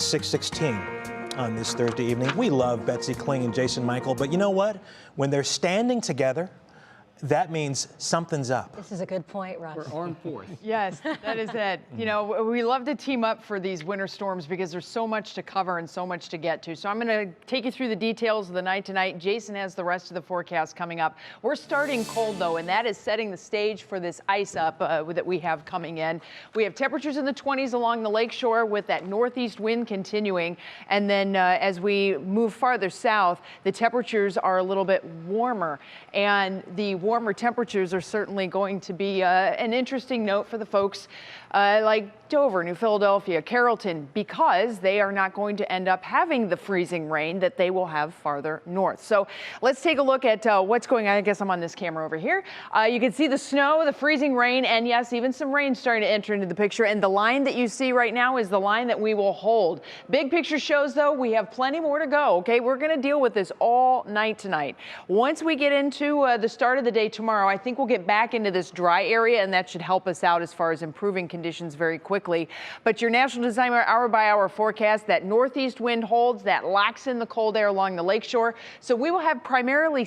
6:16 on this Thursday evening. We love Betsy Kling and Jason Michael, but you know what? When they're standing together, that means something's up. This is a good point, Russ. We're on fourth. Yes, that is it. You know, we love to team up for these winter storms because there's so much to cover and so much to get to. So I'm going to take you through the details of the night tonight. Jason has the rest of the forecast coming up. We're starting cold, though, and that is setting the stage for this ice up that we have coming in. We have temperatures in the 20s along the lakeshore with that northeast wind continuing. And then as we move farther south, the temperatures are a little bit warmer. And the warmer temperatures are certainly going to be an interesting note for the folks like Dover, New Philadelphia, Carrollton, because they are not going to end up having the freezing rain that they will have farther north. So let's take a look at what's going on. I guess I'm on this camera over here. You can see the snow, the freezing rain, and yes, even some rain starting to enter into the picture. And the line that you see right now is the line that we will hold. Big picture shows, though, we have plenty more to go. Okay, we're going to deal with this all night tonight. Once we get into the start of the day tomorrow, I think we'll get back into this dry area, and that should help us out as far as improving conditions very quickly. But your National Designer hour-by-hour forecast, that northeast wind holds, that locks in the cold air along the lakeshore. So we will have primarily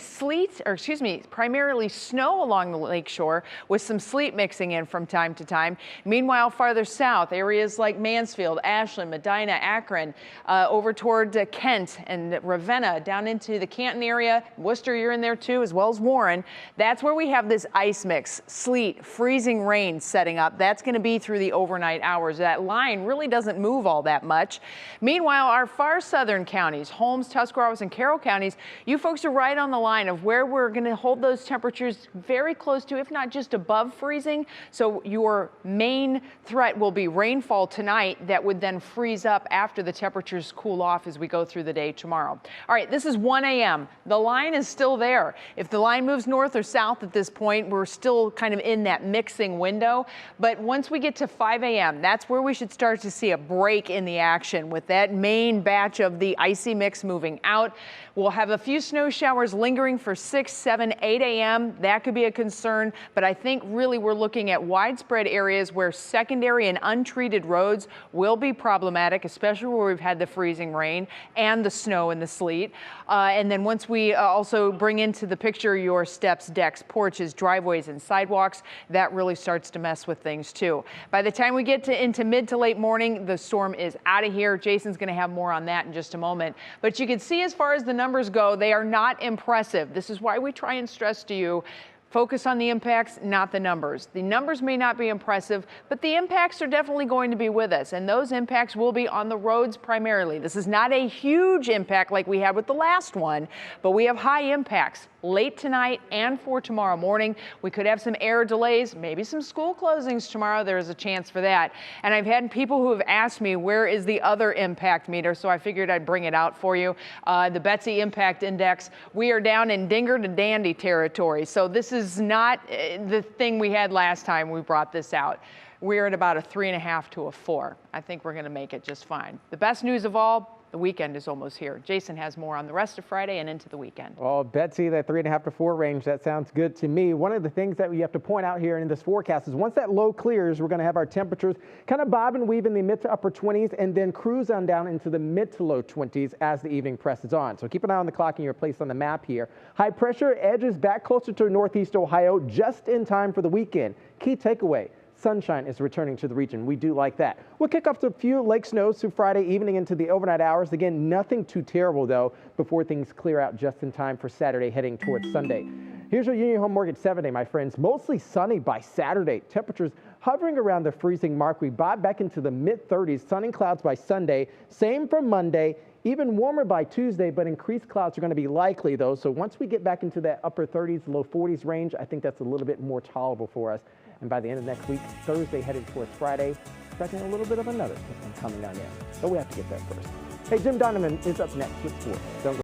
primarily snow along the lakeshore with some sleet mixing in from time to time. Meanwhile, farther south, areas like Mansfield, Ashland, Medina, Akron, over toward Kent and Ravenna, down into the Canton area, Worcester, you're in there too, as well as Warren. That's where we have this ice mix, sleet, freezing rain setting up. That's going to be through the overnight hours. That line really doesn't move all that much. Meanwhile, our far southern counties, Holmes, Tuscarawas, and Carroll counties, you folks are right on the line of where we're going to hold those temperatures very close to, if not just above freezing. So your main threat will be rainfall tonight that would then freeze up after the temperatures cool off as we go through the day tomorrow. All right, this is 1 a.m. The line is still there. If the line moves north or south at this point, we're still kind of in that mixing window. But once we get to 5 a.m., that's where we should start to see a break in the action with that main batch of the icy mix moving out. We'll have a few snow showers lingering for 6, 7, 8 a.m. That could be a concern, but I think really we're looking at widespread areas where secondary and untreated roads will be problematic, especially where we've had the freezing rain and the snow and the sleet. And then once we also bring into the picture your steps, decks, porches, driveways, and sidewalks, that really starts to mess with things too. By the time we get into mid to late morning, the storm is out of here. Jason's going to have more on that in just a moment. But you can see as far as the numbers go, they are not impressive. This is why we try and stress to you, focus on the impacts, not the numbers. The numbers may not be impressive, but the impacts are definitely going to be with us, and those impacts will be on the roads primarily. This is not a huge impact like we had with the last one, but we have high impacts late tonight and for tomorrow morning. We could have some air delays, maybe some school closings tomorrow. There is a chance for that. And I've had people who have asked me, where is the other impact meter? So I figured I'd bring it out for you. The Betsy Impact Index, we are down in Dinger to Dandy territory. So this is not the thing we had last time we brought this out. We're at about a 3.5 to a 4. I think we're going to make it just fine. The best news of all, the weekend is almost here. Jason has more on the rest of Friday and into the weekend. Well, Betsy, that 3.5 to 4 range, that sounds good to me. One of the things that we have to point out here in this forecast is once that low clears, we're going to have our temperatures kind of bob and weave in the mid to upper 20s and then cruise on down into the mid to low 20s as the evening presses on. So keep an eye on the clock and your place on the map here. High pressure edges back closer to northeast Ohio just in time for the weekend. Key takeaway: sunshine is returning to the region. We do like that. We'll kick off to a few lake snows through Friday evening into the overnight hours. Again, nothing too terrible, though, before things clear out just in time for Saturday heading towards Sunday. Here's your Union Home Mortgage 7-day, my friends. Mostly sunny by Saturday. Temperatures hovering around the freezing mark. We bob back into the mid-30s. Sun and clouds by Sunday. Same for Monday. Even warmer by Tuesday, but increased clouds are going to be likely, though. So once we get back into that upper 30s, low 40s range, I think that's a little bit more tolerable for us. And by the end of next week, Thursday headed towards Friday, expecting a little bit of another system coming on in. But we have to get there first. Hey, Jim Donovan is up next with sports. Don't go